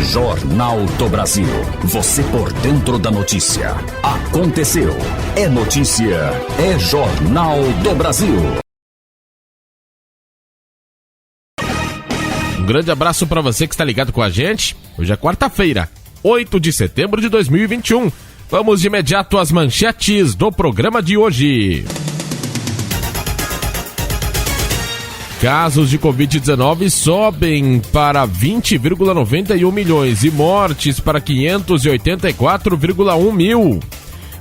Jornal do Brasil. Você por dentro da notícia. Aconteceu. É notícia. É Jornal do Brasil. Um grande abraço para você que está ligado com a gente. Hoje é quarta-feira, 8 de setembro de 2021. Vamos de imediato às manchetes do programa de hoje. Casos de Covid-19 sobem para 20,91 milhões e mortes para 584,1 mil.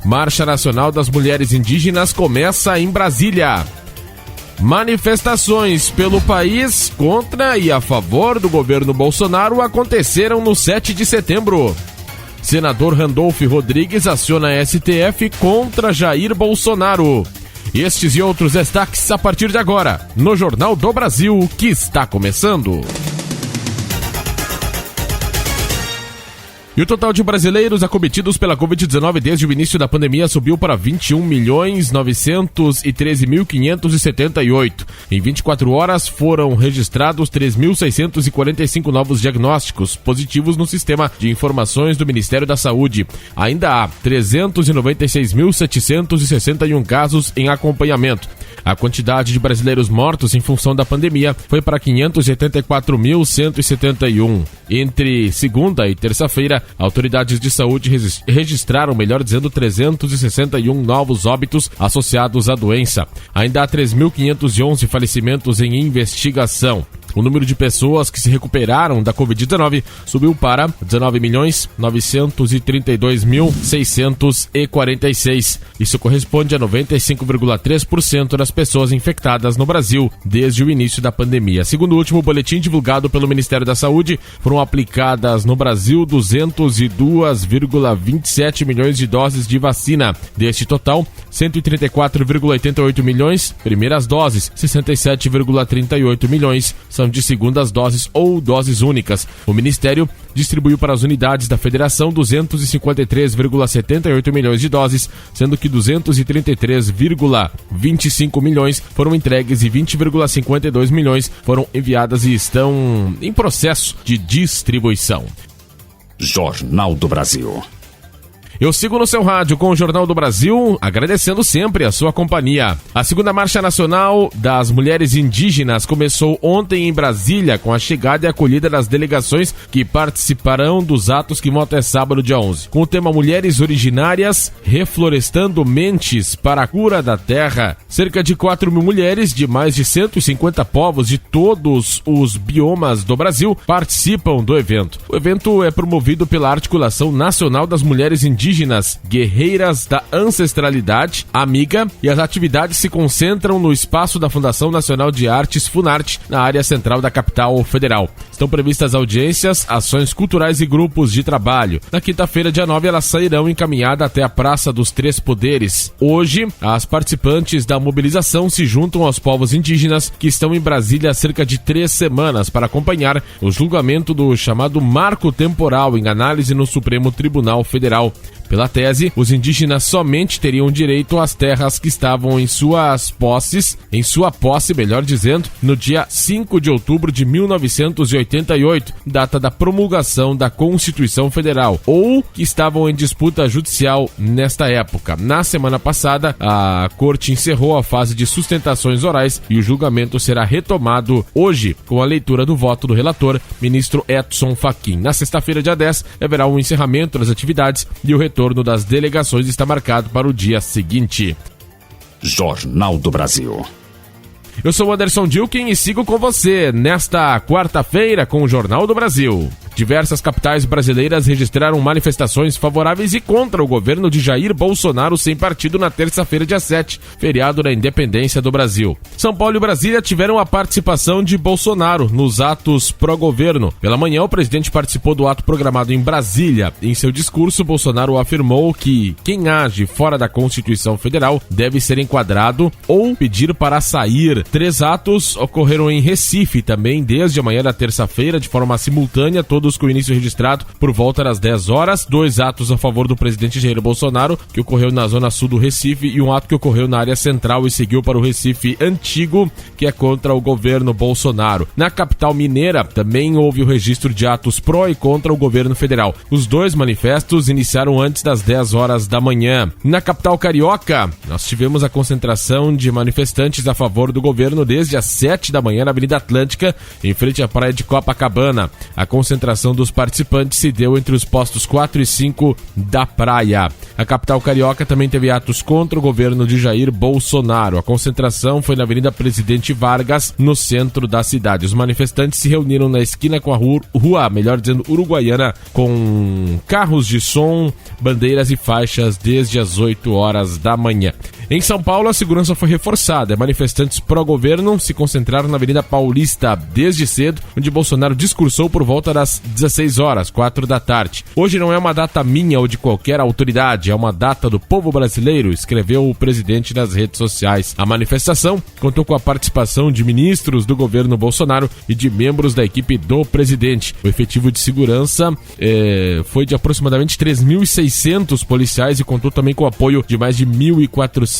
Marcha Nacional das Mulheres Indígenas começa em Brasília. Manifestações pelo país contra e a favor do governo Bolsonaro aconteceram no 7 de setembro. Senador Randolfo Rodrigues aciona STF contra Jair Bolsonaro. Estes e outros destaques a partir de agora, no Jornal do Brasil, que está começando. E o total de brasileiros acometidos pela Covid-19 desde o início da pandemia subiu para 21.913.578. Em 24 horas foram registrados 3.645 novos diagnósticos positivos no sistema de informações do Ministério da Saúde. Ainda há 396.761 casos em acompanhamento. A quantidade de brasileiros mortos em função da pandemia foi para 584.171. Entre segunda e terça-feira, autoridades de saúde registraram, melhor dizendo, 361 novos óbitos associados à doença. Ainda há 3.511 falecimentos em investigação. O número de pessoas que se recuperaram da Covid-19 subiu para 19.932.646. Isso corresponde a 95,3% das pessoas infectadas no Brasil desde o início da pandemia. Segundo o último boletim divulgado pelo Ministério da Saúde, foram aplicadas no Brasil 202,27 milhões de doses de vacina. Deste total, 134,88 milhões primeiras doses, 67,38 milhões são de segundas doses ou doses únicas. O Ministério distribuiu para as unidades da Federação 253,78 milhões de doses, sendo que 233,25 milhões foram entregues e 20,52 milhões foram enviadas e estão em processo de distribuição. Jornal do Brasil. Eu sigo no seu rádio com o Jornal do Brasil, agradecendo sempre a sua companhia. A segunda Marcha Nacional das Mulheres Indígenas começou ontem em Brasília com a chegada e acolhida das delegações que participarão dos atos que vão até sábado, dia 11. Com o tema Mulheres Originárias, Reflorestando Mentes para a Cura da Terra. Cerca de 4 mil mulheres de mais de 150 povos de todos os biomas do Brasil participam do evento. O evento é promovido pela Articulação Nacional das Mulheres Indígenas, Guerreiras da Ancestralidade, Amiga, e as atividades se concentram no espaço da Fundação Nacional de Artes, Funarte, na área central da capital federal. Estão previstas audiências, ações culturais e grupos de trabalho. Na quinta-feira, dia 9, elas sairão encaminhadas até a Praça dos Três Poderes. Hoje, as participantes da mobilização se juntam aos povos indígenas que estão em Brasília há cerca de 3 semanas para acompanhar o julgamento do chamado Marco Temporal em análise no Supremo Tribunal Federal. Pela tese, os indígenas somente teriam direito às terras que estavam em sua posse, melhor dizendo, no dia 5 de outubro de 1988, data da promulgação da Constituição Federal, ou que estavam em disputa judicial nesta época. Na semana passada, a Corte encerrou a fase de sustentações orais e o julgamento será retomado hoje, com a leitura do voto do relator, ministro Edson Fachin. Na sexta-feira, dia 10, haverá um encerramento das atividades e o retorno das delegações está marcado para o dia seguinte. Jornal do Brasil. Eu sou o Anderson Dilkin e sigo com você nesta quarta-feira com o Jornal do Brasil. Diversas capitais brasileiras registraram manifestações favoráveis e contra o governo de Jair Bolsonaro sem partido na terça-feira, dia 7, feriado da independência do Brasil. São Paulo e Brasília tiveram a participação de Bolsonaro nos atos pró-governo. Pela manhã, o presidente participou do ato programado em Brasília. Em seu discurso, Bolsonaro afirmou que quem age fora da Constituição Federal deve ser enquadrado ou pedir para sair. 3 atos ocorreram em Recife também desde a manhã da terça-feira, de forma simultânea, todos todos com início registrado por volta das 10 horas, 2 atos a favor do presidente Jair Bolsonaro, que ocorreu na zona sul do Recife, e um ato que ocorreu na área central e seguiu para o Recife Antigo, que é contra o governo Bolsonaro. Na capital mineira, também houve o registro de atos pró e contra o governo federal. Os dois manifestos iniciaram antes das 10 horas da manhã. Na capital carioca, nós tivemos a concentração de manifestantes a favor do governo desde as 7 da manhã na Avenida Atlântica, em frente à praia de Copacabana. A concentração dos participantes se deu entre os postos 4 e 5 da praia. A capital carioca também teve atos contra o governo de Jair Bolsonaro. A concentração foi na Avenida Presidente Vargas, no centro da cidade. Os manifestantes se reuniram na esquina com a rua, melhor dizendo, Uruguaiana, com carros de som, bandeiras e faixas desde as 8 horas da manhã. Em São Paulo, a segurança foi reforçada. Manifestantes pró-governo se concentraram na Avenida Paulista desde cedo, onde Bolsonaro discursou por volta das 16 horas, 4 da tarde. Hoje não é uma data minha ou de qualquer autoridade, é uma data do povo brasileiro, escreveu o presidente nas redes sociais. A manifestação contou com a participação de ministros do governo Bolsonaro e de membros da equipe do presidente. O efetivo de segurança foi de aproximadamente 3.600 policiais e contou também com o apoio de mais de 1.400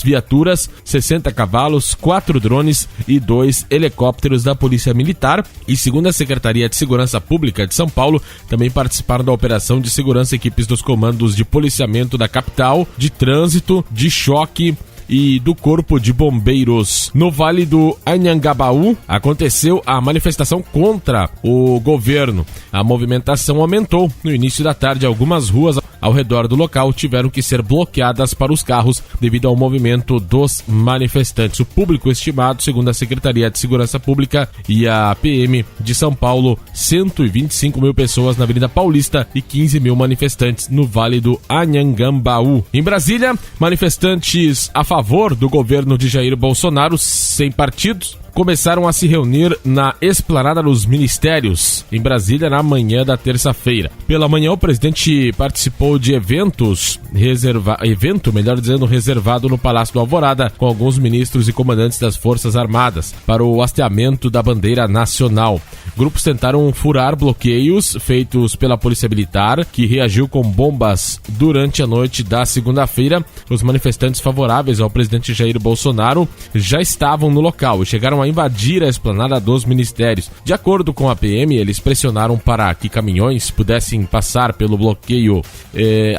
viaturas, 60 cavalos, 4 drones e 2 helicópteros da Polícia Militar. E segundo a Secretaria de Segurança Pública de São Paulo, também participaram da operação de segurança equipes dos comandos de policiamento da capital, de trânsito, de choque e do Corpo de Bombeiros. No Vale do Anhangabaú aconteceu a manifestação contra o governo. A movimentação aumentou. No início da tarde, algumas ruas ao redor do local tiveram que ser bloqueadas para os carros devido ao movimento dos manifestantes. O público estimado, segundo a Secretaria de Segurança Pública e a PM de São Paulo, 125 mil pessoas na Avenida Paulista e 15 mil manifestantes no Vale do Anhangabaú. Em Brasília, manifestantes a favor do governo de Jair Bolsonaro, sem partidos, começaram a se reunir na Esplanada dos Ministérios, em Brasília, na manhã da terça-feira. Pela manhã, o presidente participou de evento reservado no Palácio do Alvorada, com alguns ministros e comandantes das Forças Armadas, para o hasteamento da bandeira nacional. Grupos tentaram furar bloqueios feitos pela Polícia Militar, que reagiu com bombas durante a noite da segunda-feira. Os manifestantes favoráveis ao presidente Jair Bolsonaro já estavam no local e chegaram a invadir a Esplanada dos Ministérios. De acordo com a PM, eles pressionaram para que caminhões pudessem passar pelo bloqueio.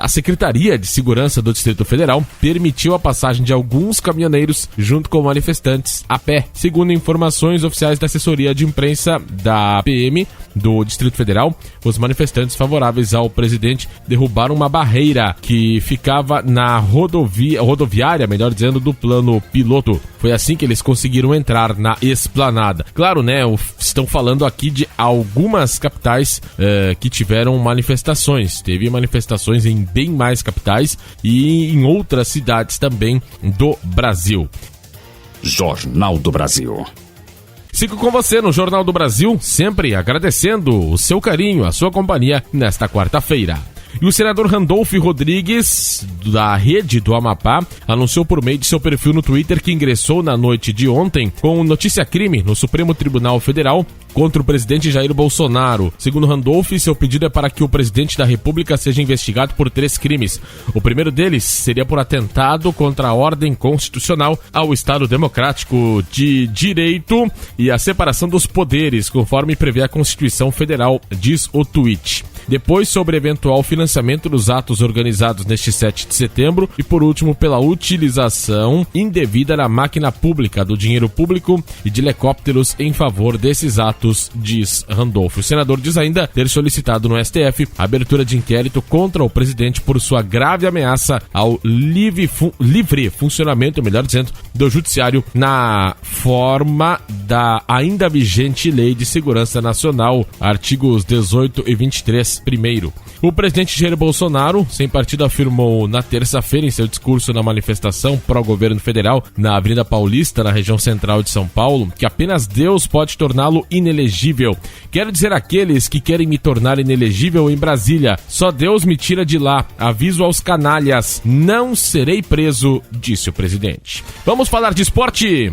A Secretaria de Segurança do Distrito Federal permitiu a passagem de alguns caminhoneiros junto com manifestantes a pé. Segundo informações oficiais da assessoria de imprensa da PM do Distrito Federal, os manifestantes favoráveis ao presidente derrubaram uma barreira que ficava na rodoviária, melhor dizendo, do plano piloto. Foi assim que eles conseguiram entrar na Esplanada. Claro, né, estão falando aqui de algumas capitais que tiveram manifestações. Teve manifestações em bem mais capitais e em outras cidades também do Brasil. Jornal do Brasil. Sigo com você no Jornal do Brasil, sempre agradecendo o seu carinho, a sua companhia nesta quarta-feira. E o senador Randolfo Rodrigues, da Rede do Amapá, anunciou por meio de seu perfil no Twitter que ingressou na noite de ontem com notícia-crime no Supremo Tribunal Federal contra o presidente Jair Bolsonaro. Segundo Randolph, seu pedido é para que o presidente da República seja investigado por 3 crimes. O primeiro deles seria por atentado contra a ordem constitucional, ao Estado Democrático de Direito e a separação dos poderes, conforme prevê a Constituição Federal, diz o tweet. Depois, sobre eventual financiamento dos atos organizados neste 7 de setembro e, por último, pela utilização indevida na máquina pública do dinheiro público e de helicópteros em favor desses atos, diz Randolph. O senador diz ainda ter solicitado no STF a abertura de inquérito contra o presidente por sua grave ameaça ao livre funcionamento, melhor dizendo, do judiciário na forma da ainda vigente Lei de Segurança Nacional, artigos 18 e 23. Primeiro, o presidente Jair Bolsonaro, sem partido, afirmou na terça-feira em seu discurso na manifestação pró-governo federal na Avenida Paulista, na região central de São Paulo, que apenas Deus pode torná-lo inelegível. Quero dizer àqueles que querem me tornar inelegível em Brasília, só Deus me tira de lá. Aviso aos canalhas, não serei preso, disse o presidente. Vamos falar de esporte.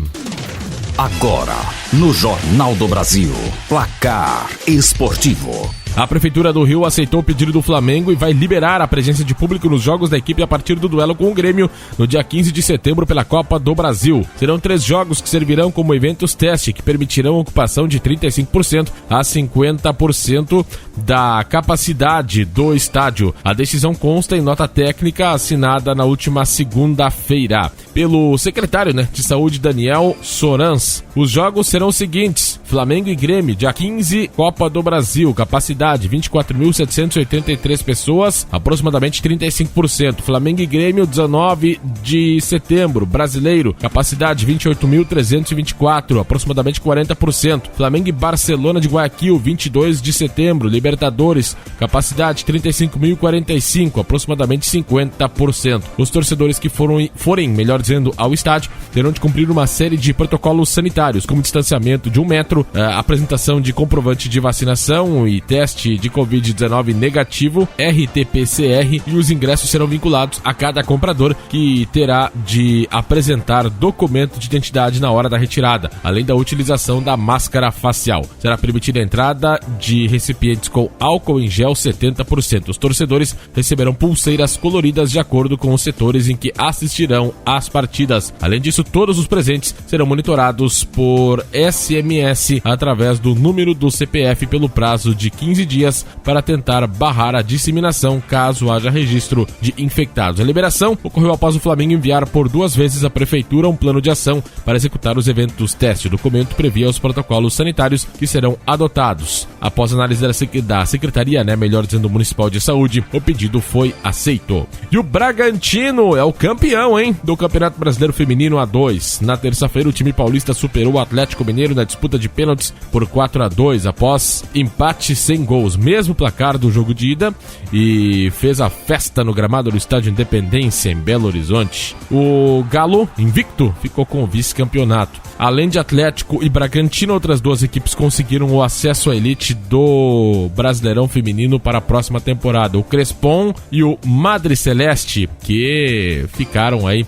Agora, no Jornal do Brasil, Placar Esportivo. A Prefeitura do Rio aceitou o pedido do Flamengo e vai liberar a presença de público nos jogos da equipe a partir do duelo com o Grêmio no dia 15 de setembro pela Copa do Brasil. Serão 3 jogos que servirão como eventos teste, que permitirão a ocupação de 35% a 50% da capacidade do estádio. A decisão consta em nota técnica assinada na última segunda-feira pelo secretário de Saúde, Daniel Sorans. Os jogos serão os seguintes: Flamengo e Grêmio, dia 15, Copa do Brasil, capacidade 24.783 pessoas, aproximadamente 35%. Flamengo e Grêmio, 19 de setembro, Brasileiro, capacidade 28.324, aproximadamente 40%. Flamengo e Barcelona de Guayaquil, 22 de setembro, Libertadores, capacidade 35.045, aproximadamente 50%. Os torcedores que forem, melhor dizendo, ao estádio, terão de cumprir uma série de protocolos sanitários, como distanciamento de 1 metro, apresentação de comprovante de vacinação e teste de Covid-19 negativo, RT-PCR, e os ingressos serão vinculados a cada comprador, que terá de apresentar documento de identidade na hora da retirada, além da utilização da máscara facial. Será permitida a entrada de recipientes com álcool em gel 70%. Os torcedores receberão pulseiras coloridas de acordo com os setores em que assistirão às partidas. Além disso, todos os presentes serão monitorados por SMS através do número do CPF pelo prazo de 15 dias para tentar barrar a disseminação caso haja registro de infectados. A liberação ocorreu após o Flamengo enviar por 2 vezes à Prefeitura um plano de ação para executar os eventos teste. O documento previa os protocolos sanitários que serão adotados. Após análise da Secretaria, melhor dizendo, Municipal de Saúde, o pedido foi aceito. E o Bragantino é o campeão, do Campeonato Brasileiro Feminino A2. Na terça-feira, o time paulista superou o Atlético Mineiro na disputa de pênaltis por 4-2, após empate sem gols, mesmo placar do jogo de ida, e fez a festa no gramado do Estádio Independência, em Belo Horizonte. O Galo, invicto, ficou com o vice-campeonato. Além de Atlético e Bragantino, outras 2 equipes conseguiram o acesso à elite do Brasileirão Feminino para a próxima temporada: o Crespon e o Madre Celeste, que ficaram aí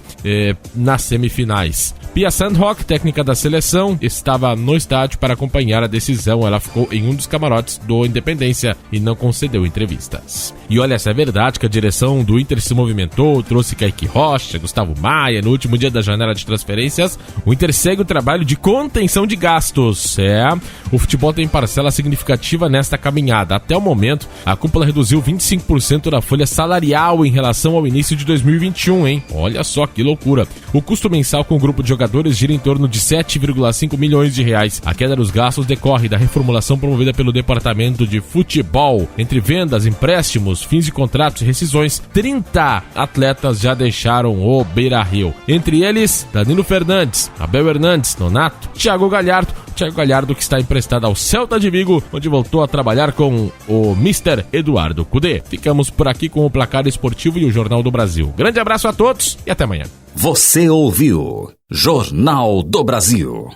nas semifinais. Pia Sandrock, técnica da seleção, estava no estádio para acompanhar a decisão. Ela ficou em um dos camarotes do Independência e não concedeu entrevistas. E olha, essa é verdade que a direção do Inter se movimentou, trouxe Kaique Rocha, Gustavo Maia. No último dia da janela de transferências, o Inter segue o trabalho de contenção de gastos. O futebol tem parcela significativa nesta caminhada. Até o momento, a cúpula reduziu 25% da folha salarial em relação ao início de 2021, Olha só que loucura. O custo mensal com o grupo de jogadores gira em torno de 7,5 milhões de reais. A queda dos gastos decorre da reformulação promovida pelo Departamento de Futebol. Entre vendas, empréstimos, fins de contratos e rescisões, 30 atletas já deixaram o Beira-Rio. Entre eles, Danilo Fernandes, Abel Hernandes, Nonato, Thiago Galhardo, que está emprestado ao Celta de Vigo, onde voltou a trabalhar com o Mr. Eduardo Cudê. Ficamos por aqui com o Placar Esportivo e o Jornal do Brasil. Grande abraço a todos e até amanhã. Você ouviu Jornal do Brasil.